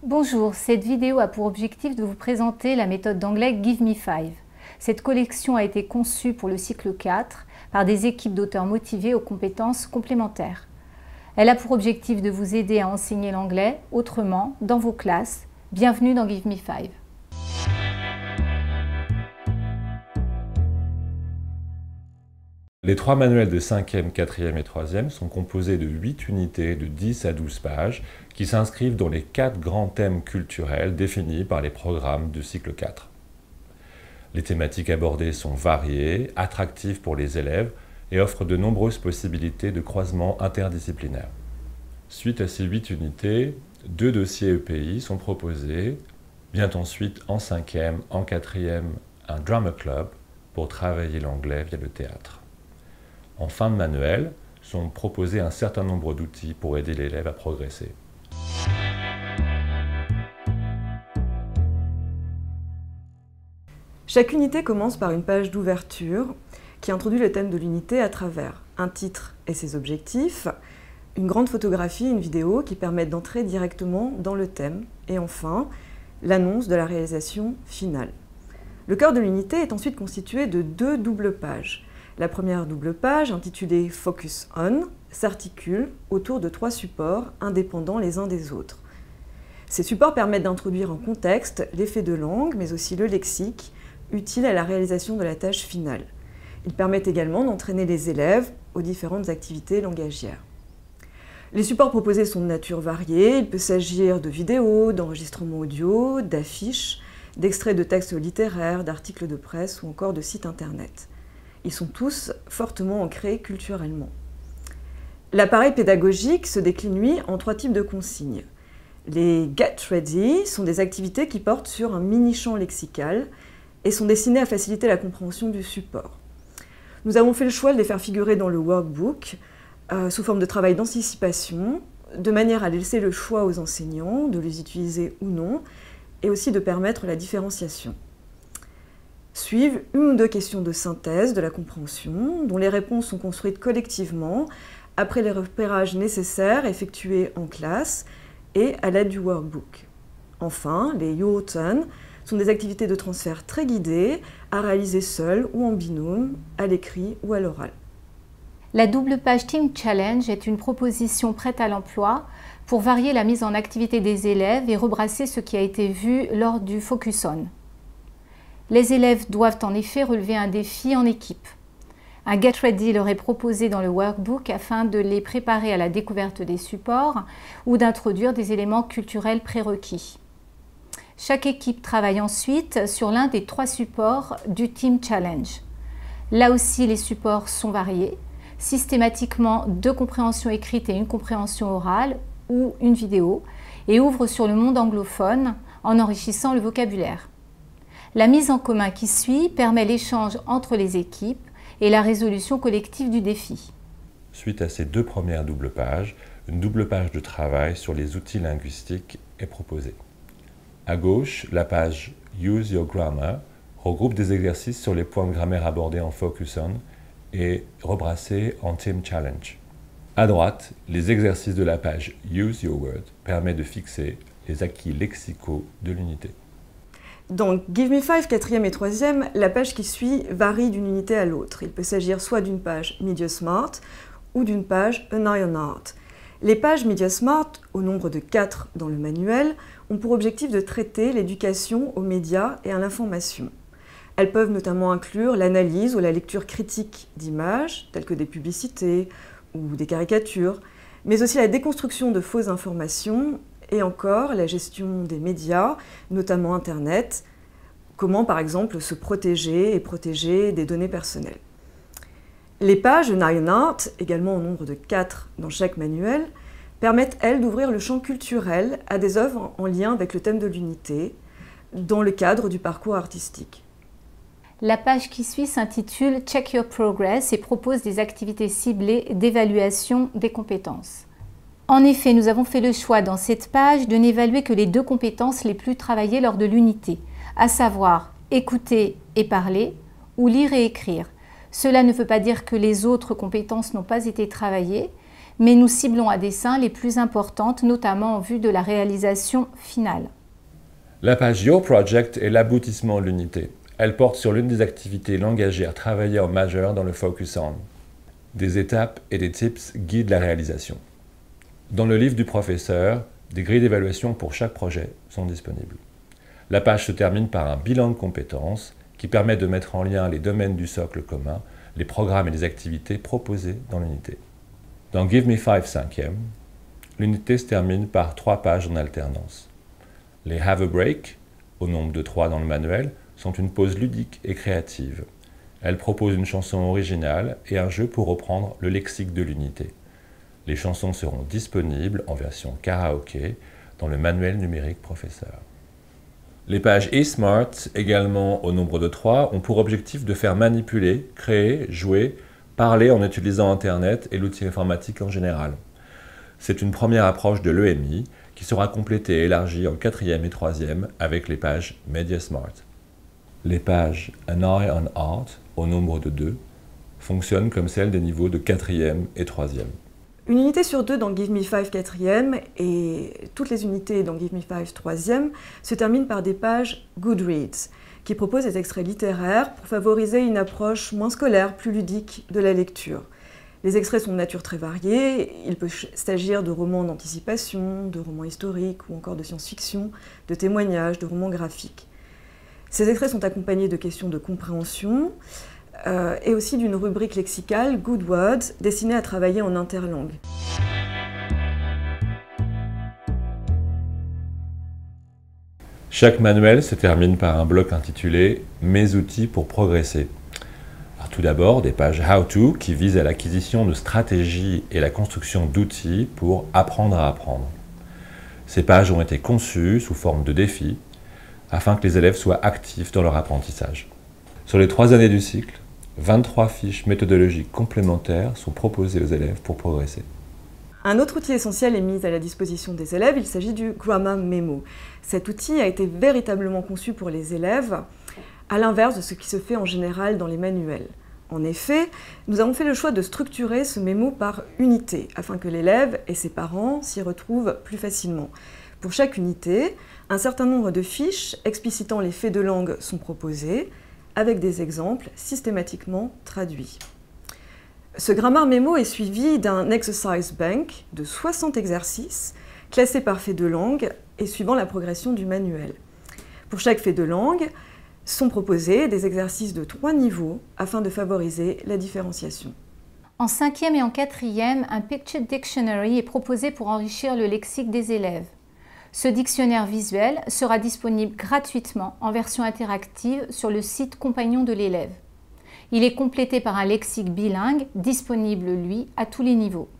Bonjour, cette vidéo a pour objectif de vous présenter la méthode d'anglais Give Me 5. Cette collection a été conçue pour le cycle 4 par des équipes d'auteurs motivés aux compétences complémentaires. Elle a pour objectif de vous aider à enseigner l'anglais autrement dans vos classes. Bienvenue dans Give Me 5. Les trois manuels de 5e, 4e et 3e sont composés de 8 unités de 10 à 12 pages qui s'inscrivent dans les 4 grands thèmes culturels définis par les programmes du cycle 4. Les thématiques abordées sont variées, attractives pour les élèves et offrent de nombreuses possibilités de croisement interdisciplinaire. Suite à ces 8 unités, 2 dossiers EPI sont proposés, vient ensuite en 5e, en 4e, un Drama Club pour travailler l'anglais via le théâtre. En fin de manuel, sont proposés un certain nombre d'outils pour aider l'élève à progresser. Chaque unité commence par une page d'ouverture qui introduit le thème de l'unité à travers un titre et ses objectifs, une grande photographie, une vidéo qui permettent d'entrer directement dans le thème et enfin l'annonce de la réalisation finale. Le cœur de l'unité est ensuite constitué de 2 doubles pages. La première double page, intitulée Focus On, s'articule autour de 3 supports indépendants les uns des autres. Ces supports permettent d'introduire en contexte l'effet de langue, mais aussi le lexique, utile à la réalisation de la tâche finale. Ils permettent également d'entraîner les élèves aux différentes activités langagières. Les supports proposés sont de nature variée. Il peut s'agir de vidéos, d'enregistrements audio, d'affiches, d'extraits de textes littéraires, d'articles de presse ou encore de sites internet. Ils sont tous fortement ancrés culturellement. L'appareil pédagogique se décline, lui, en 3 types de consignes. Les Get Ready sont des activités qui portent sur un mini-champ lexical et sont destinées à faciliter la compréhension du support. Nous avons fait le choix de les faire figurer dans le workbook sous forme de travail d'anticipation, de manière à laisser le choix aux enseignants de les utiliser ou non, et aussi de permettre la différenciation. Suivent 1 ou 2 questions de synthèse de la compréhension, dont les réponses sont construites collectivement, après les repérages nécessaires effectués en classe et à l'aide du workbook. Enfin, les Your Turn sont des activités de transfert très guidées, à réaliser seul ou en binôme, à l'écrit ou à l'oral. La double page Team Challenge est une proposition prête à l'emploi pour varier la mise en activité des élèves et rebrasser ce qui a été vu lors du Focus On. Les élèves doivent en effet relever un défi en équipe. Un Get Ready leur est proposé dans le workbook afin de les préparer à la découverte des supports ou d'introduire des éléments culturels prérequis. Chaque équipe travaille ensuite sur l'un des 3 supports du Team Challenge. Là aussi, les supports sont variés, systématiquement 2 compréhensions écrites et 1 compréhension orale ou une vidéo, et ouvrent sur le monde anglophone en enrichissant le vocabulaire. La mise en commun qui suit permet l'échange entre les équipes et la résolution collective du défi. Suite à ces 2 premières doubles pages, une double page de travail sur les outils linguistiques est proposée. À gauche, la page Use Your Grammar regroupe des exercices sur les points de grammaire abordés en Focus On et rebrassés en Team Challenge. À droite, les exercices de la page Use Your Word permettent de fixer les acquis lexicaux de l'unité. Dans Give Me 5, 4e et 3e, la page qui suit varie d'une unité à l'autre. Il peut s'agir soit d'une page Media Smart ou d'une page An Eye on Art. Les pages Media Smart, au nombre de 4 dans le manuel, ont pour objectif de traiter l'éducation aux médias et à l'information. Elles peuvent notamment inclure l'analyse ou la lecture critique d'images, telles que des publicités ou des caricatures, mais aussi la déconstruction de fausses informations et encore la gestion des médias, notamment Internet, comment par exemple se protéger et protéger des données personnelles. Les pages An Eye on Art, également au nombre de 4 dans chaque manuel, permettent, elles, d'ouvrir le champ culturel à des œuvres en lien avec le thème de l'unité, dans le cadre du parcours artistique. La page qui suit s'intitule Check Your Progress et propose des activités ciblées d'évaluation des compétences. En effet, nous avons fait le choix dans cette page de n'évaluer que les 2 compétences les plus travaillées lors de l'unité, à savoir écouter et parler ou lire et écrire. Cela ne veut pas dire que les autres compétences n'ont pas été travaillées, mais nous ciblons à dessein les plus importantes, notamment en vue de la réalisation finale. La page Your Project est l'aboutissement de l'unité. Elle porte sur l'une des activités langagières travaillées en majeur dans le Focus On. Des étapes et des tips guident la réalisation. Dans le livre du professeur, des grilles d'évaluation pour chaque projet sont disponibles. La page se termine par un bilan de compétences qui permet de mettre en lien les domaines du socle commun, les programmes et les activités proposées dans l'unité. Dans Give Me 5 5e, l'unité se termine par 3 pages en alternance. Les Have a Break, au nombre de 3 dans le manuel, sont une pause ludique et créative. Elles proposent une chanson originale et un jeu pour reprendre le lexique de l'unité. Les chansons seront disponibles en version karaoké dans le manuel numérique professeur. Les pages eSmart, également au nombre de 3, ont pour objectif de faire manipuler, créer, jouer, parler en utilisant Internet et l'outil informatique en général. C'est une première approche de l'EMI qui sera complétée et élargie en 4e et 3e avec les pages MediaSmart. Les pages An Eye on Art, au nombre de 2, fonctionnent comme celles des niveaux de 4e et 3e. Une unité sur 2 dans Give Me 5 4e et toutes les unités dans Give Me 5 3e se terminent par des pages Goodreads, qui proposent des extraits littéraires pour favoriser une approche moins scolaire, plus ludique de la lecture. Les extraits sont de nature très variée, il peut s'agir de romans d'anticipation, de romans historiques ou encore de science-fiction, de témoignages, de romans graphiques. Ces extraits sont accompagnés de questions de compréhension et aussi d'une rubrique lexicale Good Words destinée à travailler en interlangue. Chaque manuel se termine par un bloc intitulé « Mes outils pour progresser ». Tout d'abord, des pages « How to » qui visent à l'acquisition de stratégies et la construction d'outils pour apprendre à apprendre. Ces pages ont été conçues sous forme de défis afin que les élèves soient actifs dans leur apprentissage. Sur les 3 années du cycle, 23 fiches méthodologiques complémentaires sont proposées aux élèves pour progresser. Un autre outil essentiel est mis à la disposition des élèves, il s'agit du Grammar Memo. Cet outil a été véritablement conçu pour les élèves, à l'inverse de ce qui se fait en général dans les manuels. En effet, nous avons fait le choix de structurer ce mémo par unité, afin que l'élève et ses parents s'y retrouvent plus facilement. Pour chaque unité, un certain nombre de fiches explicitant les faits de langue sont proposées, avec des exemples systématiquement traduits. Ce Grammar Memo est suivi d'un Exercise Bank de 60 exercices, classés par fait de langue et suivant la progression du manuel. Pour chaque fait de langue, sont proposés des exercices de 3 niveaux afin de favoriser la différenciation. En 5e et en 4e, un Picture Dictionary est proposé pour enrichir le lexique des élèves. Ce dictionnaire visuel sera disponible gratuitement en version interactive sur le site compagnon de l'élève. Il est complété par un lexique bilingue, disponible lui à tous les niveaux.